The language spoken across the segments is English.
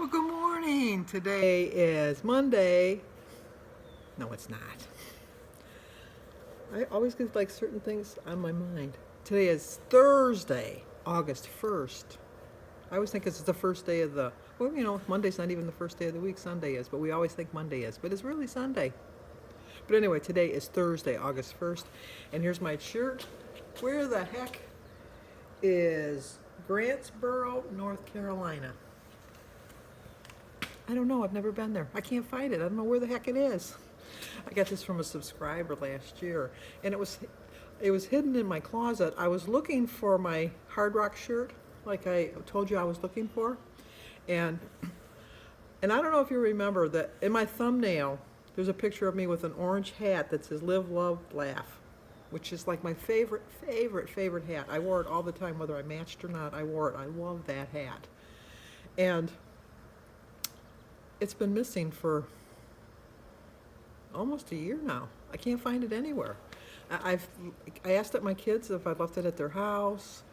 Well, good morning. Today is Monday. No, it's not. I always get like certain things on my mind. Today is Thursday, August 1st. I always think it's the first day of the, well, Monday's not even the first day of the week. Sunday is, but we always think Monday is, but it's really Sunday. But anyway, today is Thursday, August 1st. And here's my shirt. Where the heck is Grantsboro, North Carolina? I don't know. I've never been there. I can't find it. I don't know where the heck it is. I got this from a subscriber last year, and it was hidden in my closet. I was looking for my Hard Rock shirt, like I told you I was looking for, and I don't know if you remember that in my thumbnail there's a picture of me with an orange hat that says "Live, Love, Laugh," which is like my favorite hat. I wore it all the time, whether I matched or not. I wore it. I love that hat, and it's been missing for almost a year now. I can't find it anywhere. I asked my kids if I left it at their house.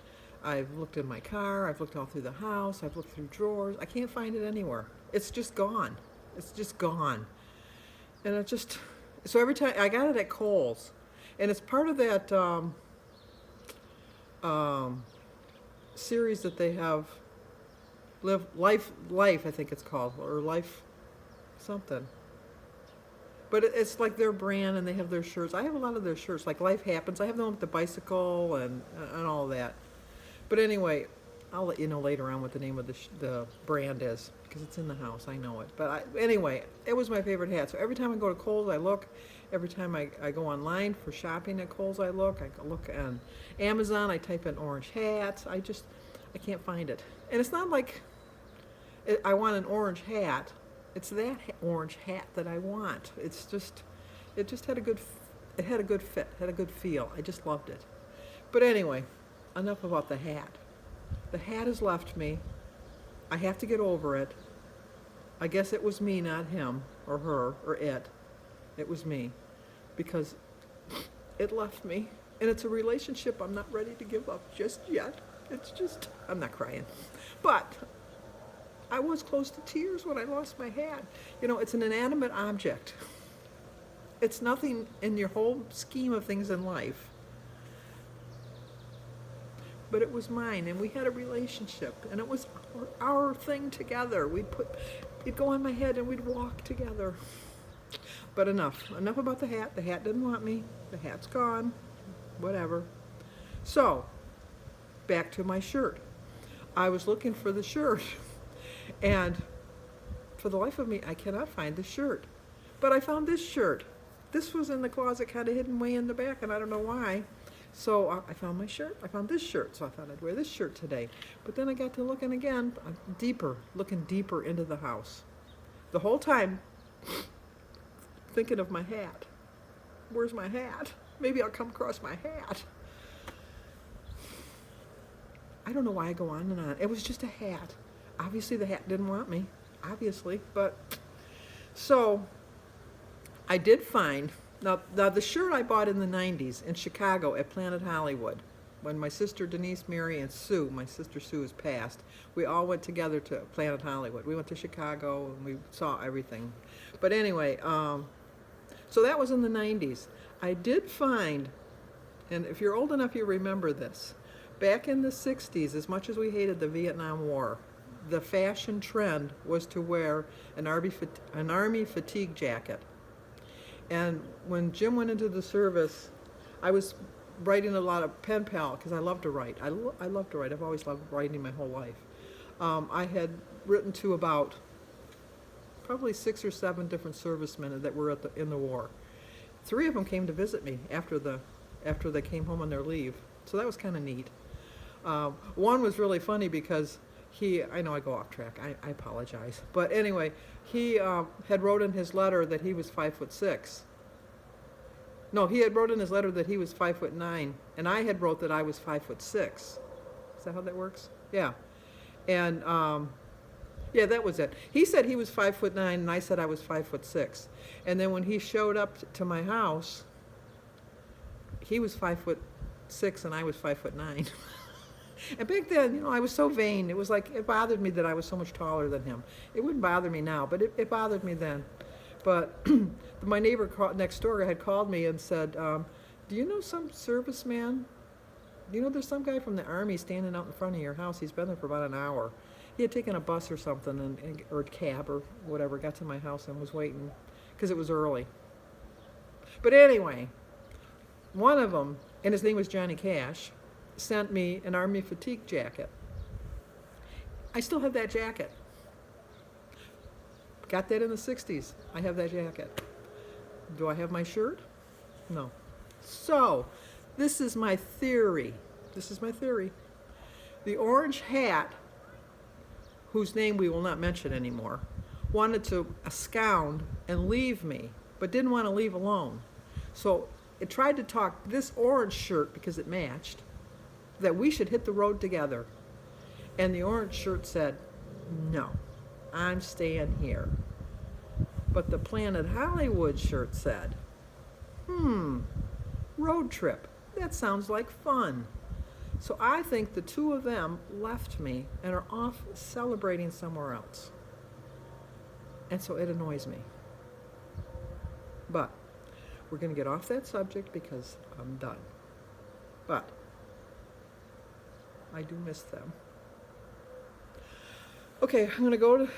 I've looked in my car. I've looked all through the house. I've looked through drawers. I can't find it anywhere. It's just gone. It's just gone. And so every time I got it at Kohl's, and it's part of that series that they have. Life, I think it's called, or Life something. But it's like their brand, and they have their shirts. I have a lot of their shirts, like Life Happens. I have the one with the bicycle and all that. But anyway, I'll let you know later on what the name of the brand is, because it's in the house. I know it. But anyway, it was my favorite hat. So every time I go to Kohl's, I look. Every time I go online for shopping at Kohl's, I look. I look on Amazon. I type in orange hats. I can't find it. And it's not like I want an orange hat. It's that orange hat that I want. It just had a good fit, had a good feel. I just loved it. But anyway, enough about the hat. The hat has left me. I have to get over it. I guess it was me, not him or her or it. It was me, because it left me, and it's a relationship I'm not ready to give up just yet. I'm not crying, but I was close to tears when I lost my hat. It's an inanimate object. It's nothing in your whole scheme of things in life. But it was mine, and we had a relationship, and it was our thing together. You'd go on my head, and we'd walk together. But enough about the hat. The hat didn't want me. The hat's gone. Whatever. So, back to my shirt. I was looking for the shirt, and for the life of me, I cannot find the shirt. But I found this shirt. This was in the closet, kind of hidden way in the back, and I don't know why. So I found my shirt. I found this shirt, so I thought I'd wear this shirt today. But then I got to looking again, looking deeper into the house. The whole time, thinking of my hat. Where's my hat? Maybe I'll come across my hat. I don't know why I go on and on. It was just a hat. Obviously, the hat didn't want me. Obviously, but so I did find now the shirt I bought in the '90s in Chicago at Planet Hollywood. When my sister Denise, Mary, and Sue, my sister Sue has passed, we all went together to Planet Hollywood. We went to Chicago and we saw everything. But anyway, so that was in the '90s. I did find, and if you're old enough, you remember this. Back in the '60s, as much as we hated the Vietnam War, the fashion trend was to wear an army fatigue jacket. And when Jim went into the service, I was writing a lot of pen pal, because I love to write. I love to write. I've always loved writing my whole life. I had written to about probably 6 or 7 different servicemen that were in the war. 3 of them came to visit me after they came home on their leave. So that was kind of neat. One was really funny because I know I go off track, I apologize. But anyway, he had wrote in his letter that he was 5'6". No, he had wrote in his letter that he was 5'9", and I had wrote that I was 5'6". Is that how that works? Yeah. And yeah, that was it. He said he was 5'9", and I said I was 5'6". And then when he showed up to my house, he was 5'6", and I was 5'9". And back then, I was so vain. It was like, it bothered me that I was so much taller than him. It wouldn't bother me now, but it bothered me then. But my neighbor next door had called me and said, do you know some serviceman? Do you know there's some guy from the Army standing out in front of your house? He's been there for about an hour. He had taken a bus or something, or a cab or whatever, got to my house and was waiting because it was early. But anyway, one of them, and his name was Johnny Cash, sent me an Army fatigue jacket. I still have that jacket. Got that in the 60s. I have that jacket. Do I have my shirt? No. So, this is my theory. This is my theory. The orange hat, whose name we will not mention anymore, wanted to abscond and leave me, but didn't want to leave alone. So it tried to talk this orange shirt, because it matched, that we should hit the road together. And the orange shirt said, no, I'm staying here. But the Planet Hollywood shirt said, road trip. That sounds like fun. So I think the two of them left me and are off celebrating somewhere else. And so it annoys me. But we're going to get off that subject because I'm done. But I do miss them. Okay, I'm going to go to,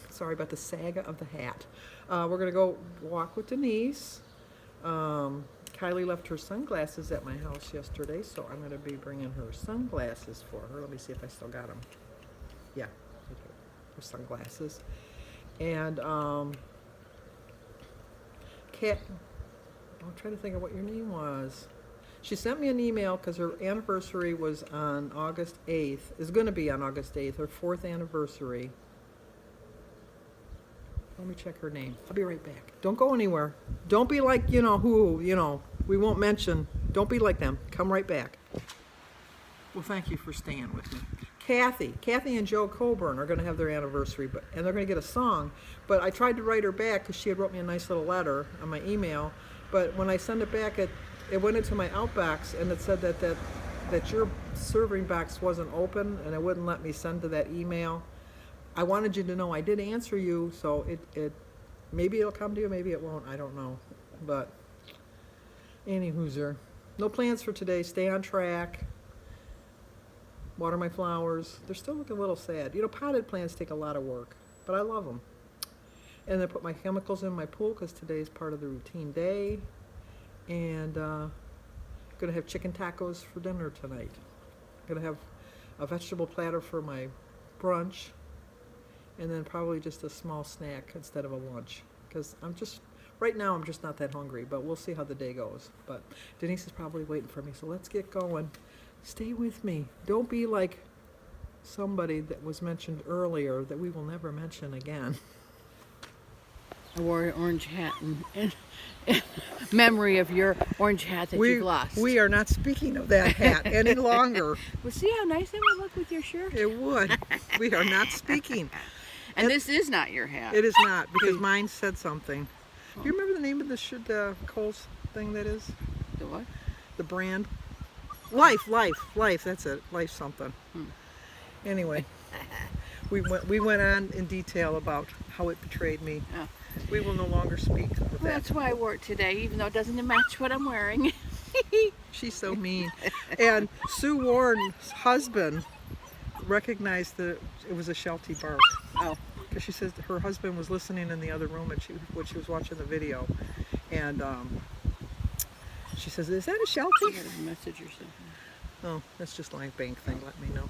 sorry about the saga of the hat. We're going to go walk with Denise. Kylie left her sunglasses at my house yesterday, so I'm going to be bringing her sunglasses for her. Let me see if I still got them. Yeah, okay. Her sunglasses. And Kat, I'm trying to think of what your name was. She sent me an email because her anniversary was on August 8th. Is going to be on August 8th, her 4th anniversary. Let me check her name. I'll be right back. Don't go anywhere. Don't be like, who, we won't mention. Don't be like them. Come right back. Well, thank you for staying with me. Kathy and Joe Coburn are going to have their anniversary, and they're going to get a song. But I tried to write her back because she had wrote me a nice little letter on my email. But when I sent it back, it went into my outbox, and it said that your serving box wasn't open, and it wouldn't let me send to that email. I wanted you to know I did answer you, so it maybe it'll come to you, maybe it won't, I don't know. But anywhooser, no plans for today. Stay on track. Water my flowers. They're still looking a little sad. Potted plants take a lot of work, but I love them. And then put my chemicals in my pool because today's part of the routine day. And gonna have chicken tacos for dinner tonight. Gonna have a vegetable platter for my brunch. And then probably just a small snack instead of a lunch. Because right now I'm just not that hungry, but we'll see how the day goes. But Denise is probably waiting for me, so let's get going. Stay with me. Don't be like somebody that was mentioned earlier that we will never mention again. I wore an orange hat in memory of your orange hat that you've lost. We are not speaking of that hat any longer. Well, see how nice it would look with your shirt? It would. We are not speaking. And this is not your hat. It is not, because mine said something. Do you remember the name of the Kohl's thing that is? The what? The brand? Life, that's it. Life something. Anyway, we went on in detail about how it betrayed me. Oh. We will no longer speak of that. That's why I wore it today, even though it doesn't match what I'm wearing. She's so mean. And Sue Warren's husband recognized that it was a Sheltie bark. Oh. Because she says her husband was listening in the other room when she was watching the video. And she says, is that a Sheltie? I got a message or something. Oh, that's just like bank thing, let me know.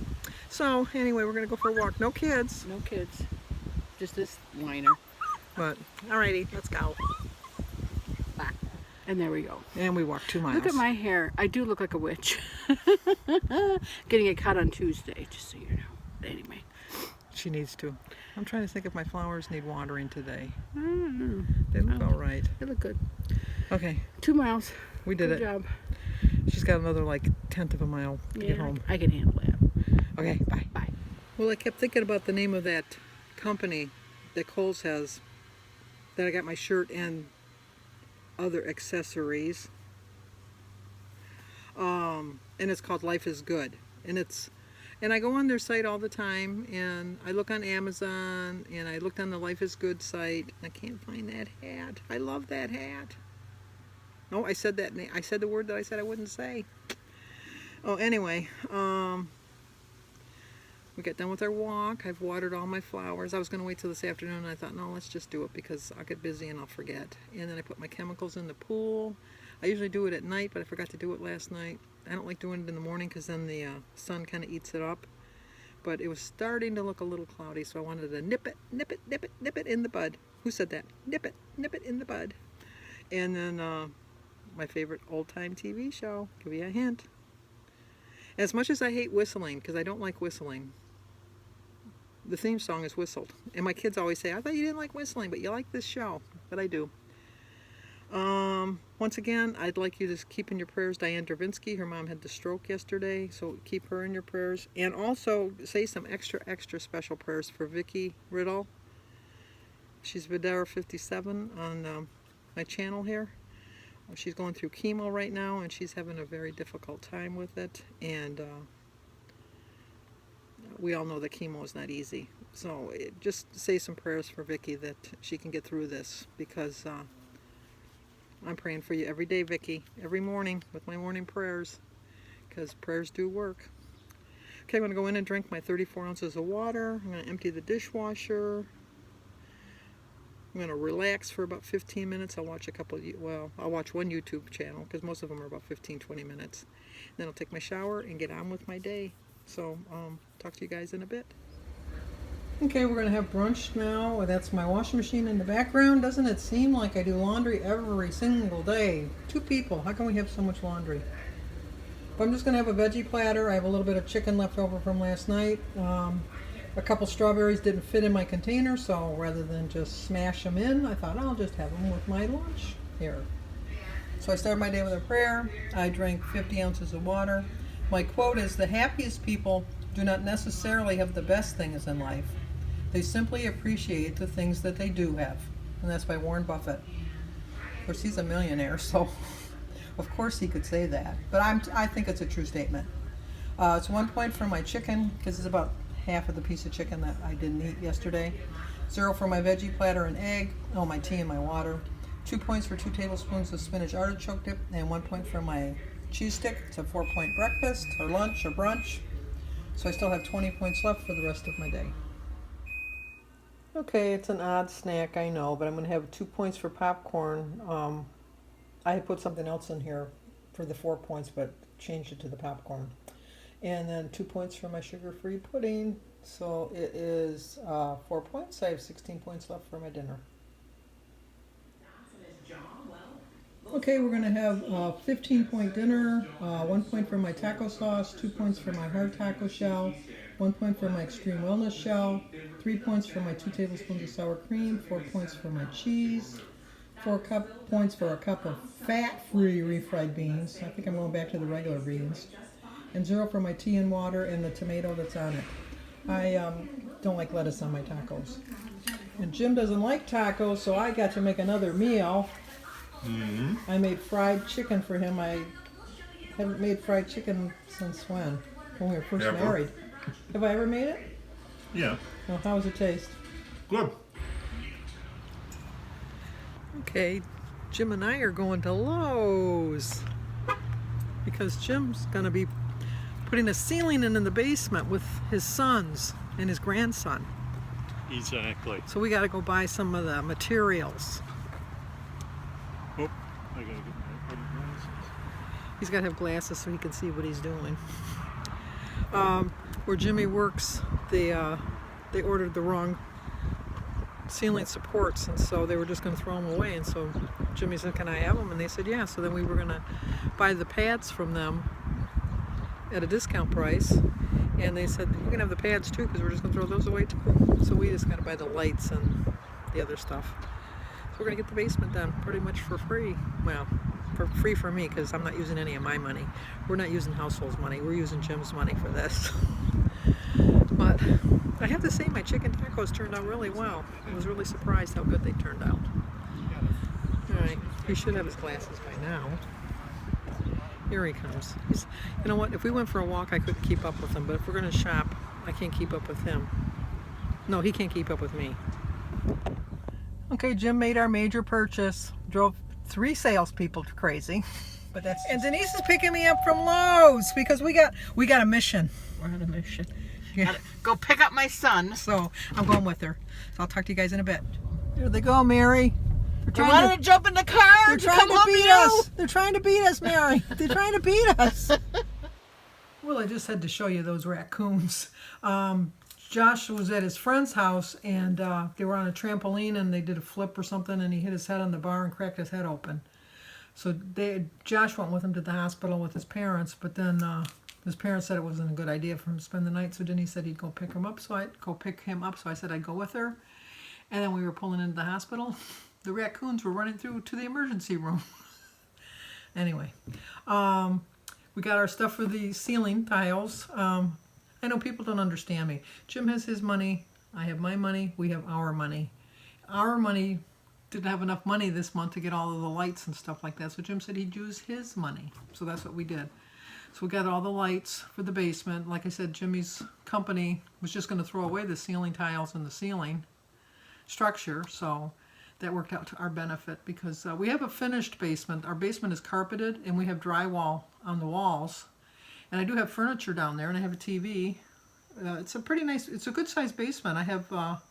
So, anyway, we're going to go for a walk. No kids. No kids. Just this whiner. But, alrighty, let's go. Bye. And there we go. And we walked 2 miles. Look at my hair. I do look like a witch. Getting it cut on Tuesday, just so you know. But anyway. She needs to. I'm trying to think if my flowers need watering today. Mm. They look all right. They look good. Okay. 2 miles. We did Good it. job. She's got another 1/10 of a mile to get home. I can handle that. Okay, bye. Bye. Well, I kept thinking about the name of that company that Kohl's has, that I got my shirt and other accessories. And it's called Life is Good. And it's And I go on their site all the time, and I look on Amazon, and I looked on the Life is Good site. I can't find that hat. I love that hat. No, I said that. I said the word that I said I wouldn't say. Oh, anyway, we got done with our walk. I've watered all my flowers. I was going to wait till this afternoon, and I thought, no, let's just do it because I'll get busy and I'll forget. And then I put my chemicals in the pool. I usually do it at night, but I forgot to do it last night. I don't like doing it in the morning because then the sun kind of eats it up. But it was starting to look a little cloudy, so I wanted to nip it in the bud. Who said that? Nip it in the bud. And then my favorite old-time TV show, give you a hint. As much as I hate whistling, because I don't like whistling, the theme song is whistled. And my kids always say, I thought you didn't like whistling, but you like this show. But I do. Once again, I'd like you to keep in your prayers Diane Dravinsky. Her mom had the stroke yesterday, so keep her in your prayers. And also say some extra special prayers for Vicki Riddle. She's Videra 57 on my channel here. She's going through chemo right now, and she's having a very difficult time with it. And we all know that chemo is not easy. So just say some prayers for Vicki that she can get through this, because I'm praying for you every day, Vicki, every morning with my morning prayers, because prayers do work. Okay, I'm going to go in and drink my 34 ounces of water. I'm going to empty the dishwasher. I'm going to relax for about 15 minutes. I'll watch I'll watch one YouTube channel, because most of them are about 15-20 minutes. Then I'll take my shower and get on with my day. So, talk to you guys in a bit. Okay, we're going to have brunch now. That's my washing machine in the background. Doesn't it seem like I do laundry every single day? 2 people. How can we have so much laundry? But I'm just going to have a veggie platter. I have a little bit of chicken left over from last night. A couple strawberries didn't fit in my container, so rather than just smash them in, I thought I'll just have them with my lunch here. So I started my day with a prayer. I drank 50 ounces of water. My quote is, the happiest people do not necessarily have the best things in life. They simply appreciate the things that they do have. And that's by Warren Buffett. Of course, he's a millionaire, so of course he could say that. But I think it's a true statement. It's 1 point for my chicken, because it's about half of the piece of chicken that I didn't eat yesterday. 0 for my veggie platter and egg. Oh, my tea and my water. 2 points for 2 tablespoons of spinach artichoke dip, and 1 point for my cheese stick. It's a 4-point breakfast, or lunch, or brunch. So I still have 20 points left for the rest of my day. Okay, it's an odd snack, I know, but I'm going to have 2 points for popcorn. I had put something else in here for the 4 points, but changed it to the popcorn. And then 2 points for my sugar-free pudding. So it is 4 points. I have 16 points left for my dinner. Okay, we're going to have a 15-point dinner, 1 point for my taco sauce, 2 points for my hard taco shell, 1 point for my extreme wellness shell, 3 points for my 2 tablespoons of sour cream, 4 points for my cheese, 4 points for a cup of fat-free refried beans. I think I'm going back to the regular beans. And 0 for my tea and water and the tomato that's on it. I don't like lettuce on my tacos. And Jim doesn't like tacos, so I got to make another meal. Mm-hmm. I made fried chicken for him. I haven't made fried chicken since when? When we were first married. Have I ever made it? Yeah. Well, how does it taste? Good. Okay, Jim and I are going to Lowe's because Jim's going to be putting a ceiling in the basement with his sons and his grandson. Exactly. So we got to go buy some of the materials. Oh, I gotta get my glasses. He's got to have glasses so he can see what he's doing. Where Jimmy works, they ordered the wrong ceiling supports, and so they were just going to throw them away. And so Jimmy said, "Can I have them?" And they said, "Yeah." So then we were going to buy the pads from them at a discount price, and they said, "You can have the pads too, because we're just going to throw those away too." So we just got to buy the lights and the other stuff. So we're going to get the basement done pretty much for free. Well, for free for me, because I'm not using any of my money. We're not using household's money. We're using Jim's money for this. But I have to say, my chicken tacos turned out really well. I was really surprised how good they turned out. All right, he should have his glasses by now. Here he comes. You know what? If we went for a walk, I couldn't keep up with him. But if we're going to shop, I can't keep up with him. No, he can't keep up with me. Okay, Jim made our major purchase. Drove 3 salespeople crazy. But that's. And Denise is picking me up from Lowe's because we got a mission. We're on a mission. Yeah. Gotta go pick up my son. So I'm going with her. So I'll talk to you guys in a bit. Here they go, Mary. They wanted to jump in the car They're to trying come to home beat to you. us. They're trying to beat us, Mary. They're trying to beat us. Well, I just had to show you those raccoons. Josh was at his friend's house, and they were on a trampoline, and they did a flip or something, and he hit his head on the bar and cracked his head open. So Josh went with him to the hospital with his parents, but then his parents said it wasn't a good idea for him to spend the night, so then he said he'd go pick him up, so I'd go pick him up, so I said I'd go with her. And then we were pulling into the hospital. The raccoons were running through to the emergency room. Anyway, we got our stuff for the ceiling tiles. I know people don't understand me. Jim has his money, I have my money, we have our money. Our money didn't have enough money this month to get all of the lights and stuff like that, so Jim said he'd use his money. So that's what we did. So we got all the lights for the basement. Like I said, Jimmy's company was just going to throw away the ceiling tiles and the ceiling structure, so that worked out to our benefit because we have a finished basement. Our basement is carpeted and we have drywall on the walls. And I do have furniture down there, and I have a TV. It's a pretty nice, it's a good sized basement. I have a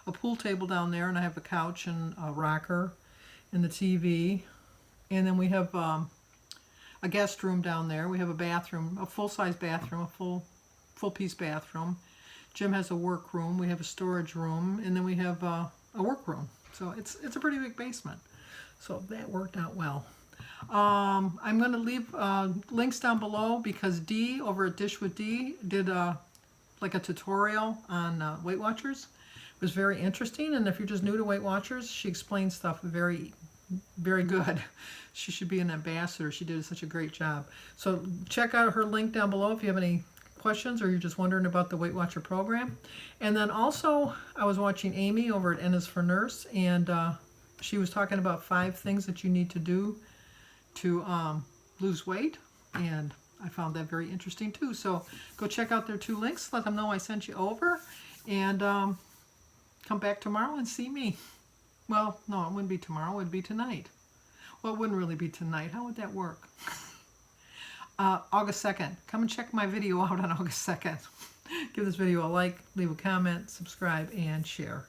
pool table down there, and I have a couch and a rocker and the TV. And then we have a guest room down there. We have a bathroom, a full size bathroom, a full piece bathroom. Jim has a work room. We have a storage room, and then we have a work room. So it's a pretty big basement. So that worked out well. I'm going to leave links down below because Dee over at Dish with Dee did like a tutorial on Weight Watchers. It was very interesting, and if you're just new to Weight Watchers, she explains stuff very, very good. She should be an ambassador. She did such a great job. So check out her link down below if you have any questions or you're just wondering about the Weight Watcher program. And then also, I was watching Amy over at N is for Nurse, and she was talking about 5 things that you need to do to lose weight, and I found that very interesting too. So go check out their 2 links, let them know I sent you over, and come back tomorrow and see me. Well, no, it wouldn't be tomorrow, it would be tonight. Well, it wouldn't really be tonight. How would that work? August 2nd. Come and check my video out on August 2nd. Give this video a like, leave a comment, subscribe, and share.